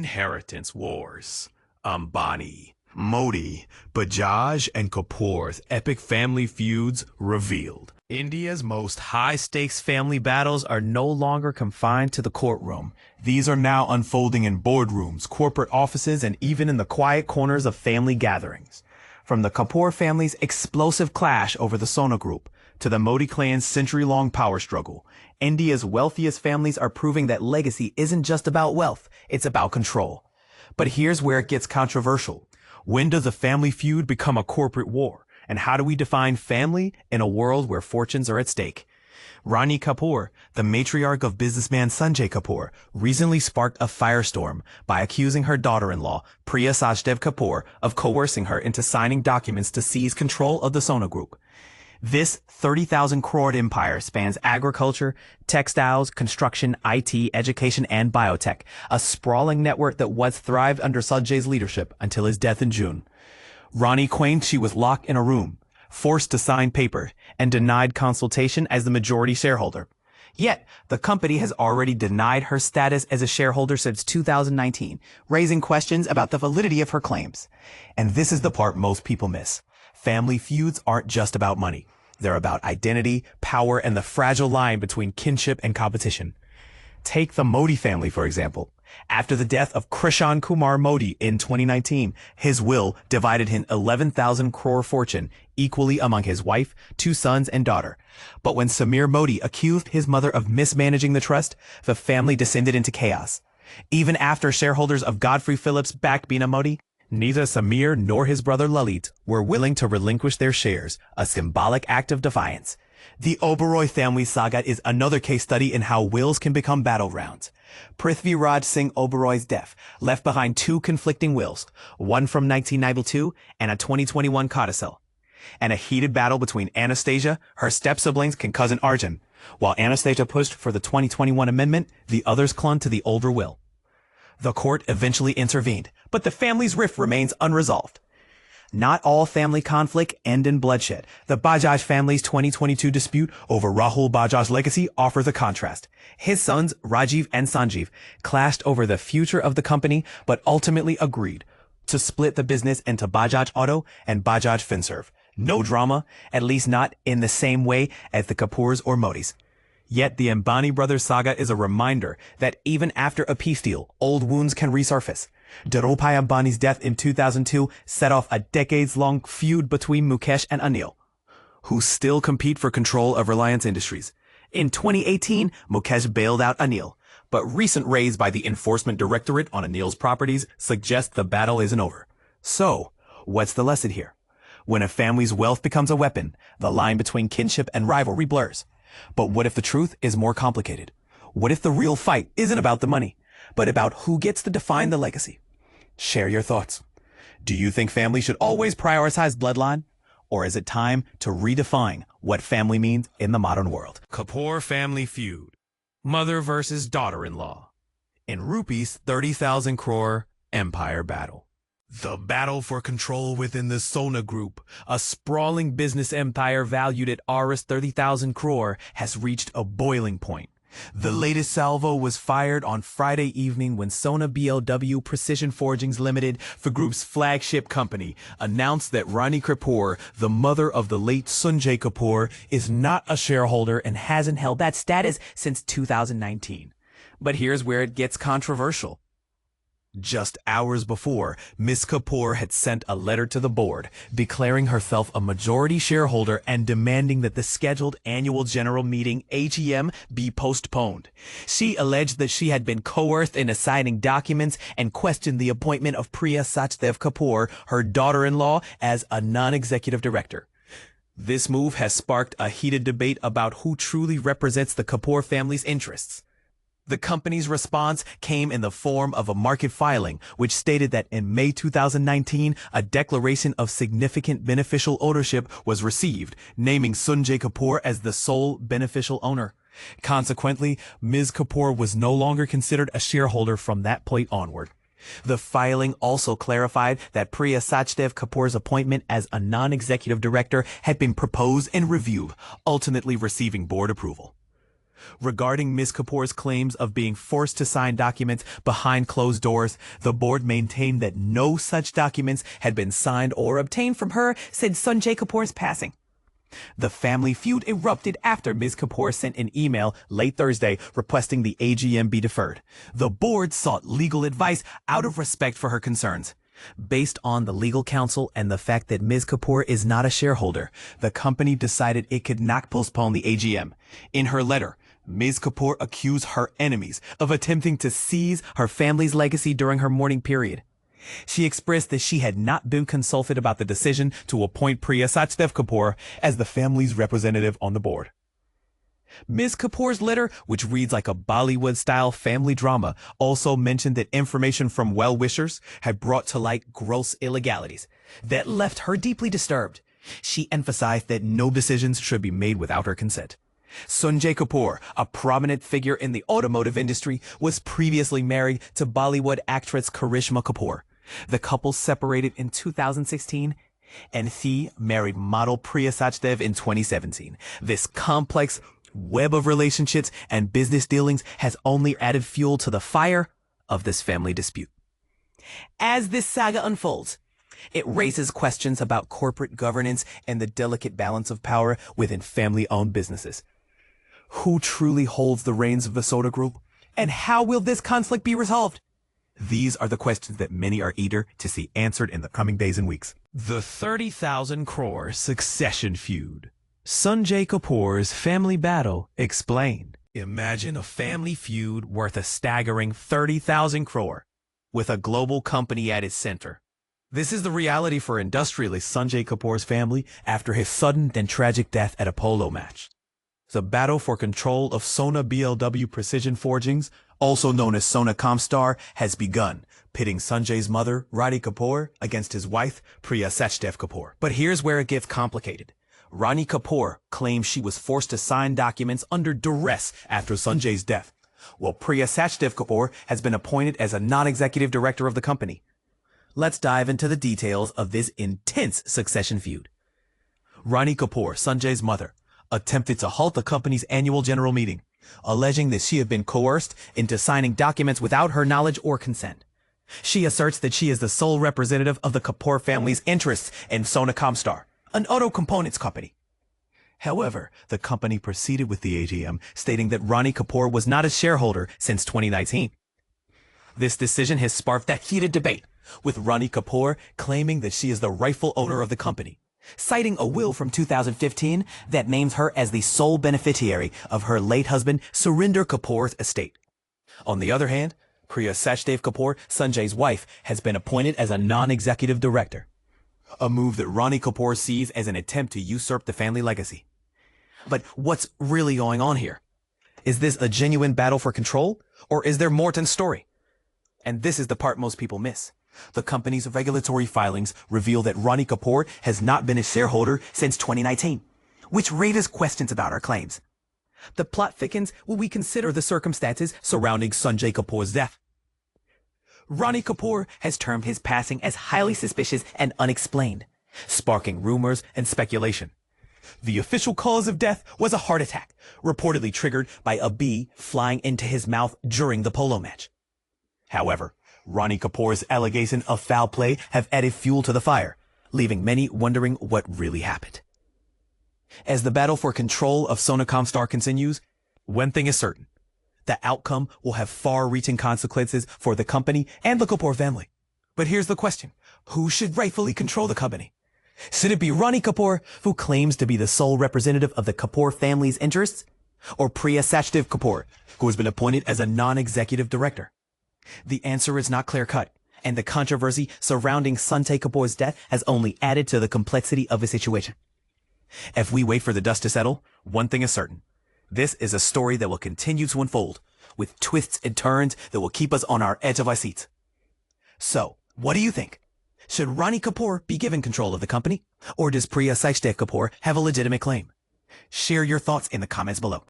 Inheritance Wars. Ambani, Modi, Bajaj, and Kapur's epic family feuds revealed. India's most high-stakes family battles are no longer confined to the courtroom. These are now unfolding in boardrooms, corporate offices, and even in the quiet corners of family gatherings. From the Kapur family's explosive clash over the Sona group to the Modi clan's century-long power struggle, India's wealthiest families are proving that legacy isn't just about wealth, it's about control. But here's where it gets controversial. When does a family feud become a corporate war? And how do we define family in a world where fortunes are at stake? Rani Kapur, the matriarch of businessman Sunjay Kapur, recently sparked a firestorm by accusing her daughter-in-law, Priya Sachdev Kapur, of coercing her into signing documents to seize control of the Sona group. This 30,000 crore empire spans agriculture, textiles, construction, IT, education, and biotech, a sprawling network that once thrived under Sunjay's leadership until his death in June. Rani claimed she was locked in a room, forced to sign paper, and denied consultation as the majority shareholder. Yet, the company has already denied her status as a shareholder since 2019, raising questions about the validity of her claims. And this is the part most people miss. Family feuds aren't just about money. They're about identity, power, and the fragile line between kinship and competition. Take the Modi family, for example. After the death of Krishan Kumar Modi in 2019, his will divided his 11,000 crore fortune equally among his wife, 2 sons, and daughter. But when Samir Modi accused his mother of mismanaging the trust, the family descended into chaos. Even after shareholders of Godfrey Phillips backed Bina Modi, neither Samir nor his brother Lalit were willing to relinquish their shares, a symbolic act of defiance. The Oberoi family saga is another case study in how wills can become battlegrounds. Prithvi Raj Singh Oberoi's death left behind 2 conflicting wills, one from 1992 and a 2021 codicil, and a heated battle between Anastasia, her step-siblings, and cousin Arjun. While Anastasia pushed for the 2021 amendment, the others clung to the older will. The court eventually intervened, but the family's rift remains unresolved. Not all family conflict end in bloodshed. The Bajaj family's 2022 dispute over Rahul Bajaj's legacy offers a contrast. His sons, Rajiv and Sanjeev, clashed over the future of the company, but ultimately agreed to split the business into Bajaj Auto and Bajaj Finserv. No drama, at least not in the same way as the Kapurs or Modis. Yet the Ambani brothers saga is a reminder that even after a peace deal, old wounds can resurface. Dhirubhai Ambani's death in 2002 set off a decades-long feud between Mukesh and Anil, who still compete for control of Reliance Industries. In 2018, Mukesh bailed out Anil, but recent raids by the Enforcement Directorate on Anil's properties suggest the battle isn't over. So, what's the lesson here? When a family's wealth becomes a weapon, the line between kinship and rivalry blurs. But what if the truth is more complicated? What if the real fight isn't about the money, but about who gets to define the legacy? Share your thoughts. Do you think family should always prioritize bloodline? Or is it time to redefine what family means in the modern world? Kapur family feud. Mother versus daughter-in-law. In rupees 30,000 crore empire battle. The battle for control within the Sona group, a sprawling business empire valued at Rs 30,000 crore, has reached a boiling point. The latest salvo was fired on Friday evening when Sona BLW Precision Forgings Limited, the group's flagship company, announced that Rani Kapur, the mother of the late Sunjay Kapur, is not a shareholder and hasn't held that status since 2019. But here's where it gets controversial. Just hours before, Ms. Kapur had sent a letter to the board, declaring herself a majority shareholder and demanding that the scheduled annual general meeting AGM be postponed. She alleged that she had been coerced into signing documents and questioned the appointment of Priya Sachdev Kapur, her daughter-in-law, as a non-executive director. This move has sparked a heated debate about who truly represents the Kapur family's interests. The company's response came in the form of a market filing, which stated that in May 2019, a declaration of significant beneficial ownership was received, naming Sunjay Kapur as the sole beneficial owner. Consequently, Ms. Kapur was no longer considered a shareholder from that point onward. The filing also clarified that Priya Sachdev Kapur's appointment as a non-executive director had been proposed and reviewed, ultimately receiving board approval. Regarding Ms. Kapoor's claims of being forced to sign documents behind closed doors, the board maintained that no such documents had been signed or obtained from her since Sunjay Kapoor's passing. The family feud erupted after Ms. Kapoor sent an email late Thursday requesting the AGM be deferred. The board sought legal advice out of respect for her concerns. Based on the legal counsel and the fact that Ms. Kapoor is not a shareholder, the company decided it could not postpone the AGM. In her letter, Ms. Kapoor accused her enemies of attempting to seize her family's legacy during her mourning period. She expressed that she had not been consulted about the decision to appoint Priya Sachdev Kapoor as the family's representative on the board. Ms. Kapoor's letter, which reads like a Bollywood-style family drama, also mentioned that information from well-wishers had brought to light gross illegalities that left her deeply disturbed. She emphasized that no decisions should be made without her consent. Sunjay Kapoor, a prominent figure in the automotive industry, was previously married to Bollywood actress Karishma Kapoor. The couple separated in 2016, and he married model Priya Sachdev in 2017. This complex web of relationships and business dealings has only added fuel to the fire of this family dispute. As this saga unfolds, it raises questions about corporate governance and the delicate balance of power within family-owned businesses. Who truly holds the reins of the Sona Group? And how will this conflict be resolved? These are the questions that many are eager to see answered in the coming days and weeks. The 30,000 crore succession feud. Sunjay Kapoor's family battle explained. Imagine a family feud worth a staggering 30,000 crore with a global company at its center. This is the reality for industrialist Sunjay Kapoor's family after his sudden and tragic death at a polo match. The battle for control of Sona BLW Precision Forgings, also known as Sona Comstar, has begun, pitting Sunjay's mother, Rani Kapur, against his wife, Priya Sachdev Kapoor. But here's where it gets complicated. Rani Kapur claims she was forced to sign documents under duress after Sunjay's death, while Priya Sachdev Kapoor has been appointed as a non-executive director of the company. Let's dive into the details of this intense succession feud. Rani Kapur, Sunjay's mother, attempted to halt the company's annual general meeting, alleging that she had been coerced into signing documents without her knowledge or consent. She asserts that she is the sole representative of the Kapoor family's interests in Sona Comstar, an auto components company. However, the company proceeded with the AGM, stating that Rani Kapur was not a shareholder since 2019. This decision has sparked a heated debate, with Rani Kapur claiming that she is the rightful owner of the company, citing a will from 2015 that names her as the sole beneficiary of her late husband Surinder Kapoor's estate. On the other hand, Priya Sachdev Kapoor, Sunjay's wife, has been appointed as a non-executive director, a move that Rani Kapur sees as an attempt to usurp the family legacy. But what's really going on here? Is this a genuine battle for control, or is there more to the story? And this is the part most people miss. The company's regulatory filings reveal that Rani Kapur has not been a shareholder since 2019, which raises questions about her claims. The plot thickens when we consider the circumstances surrounding Sunjay Kapoor's death. Rani Kapur has termed his passing as highly suspicious and unexplained, sparking rumors and speculation. The official cause of death was a heart attack, reportedly triggered by a bee flying into his mouth during the polo match. However, Rani Kapur's allegation of foul play have added fuel to the fire, leaving many wondering what really happened. As the battle for control of Sona Comstar continues, one thing is certain. The outcome will have far-reaching consequences for the company and the Kapoor family. But here's the question. Who should rightfully control the company? Should it be Rani Kapur, who claims to be the sole representative of the Kapoor family's interests? Or Priya Sachdev Kapoor, who has been appointed as a non-executive director? The answer is not clear-cut, and the controversy surrounding Sunjay Kapoor's death has only added to the complexity of the situation. If we wait for the dust to settle, one thing is certain. This is a story that will continue to unfold, with twists and turns that will keep us on our edge of our seats. So, what do you think? Should Rani Kapur be given control of the company? Or does Priya Sachdev Kapoor have a legitimate claim? Share your thoughts in the comments below.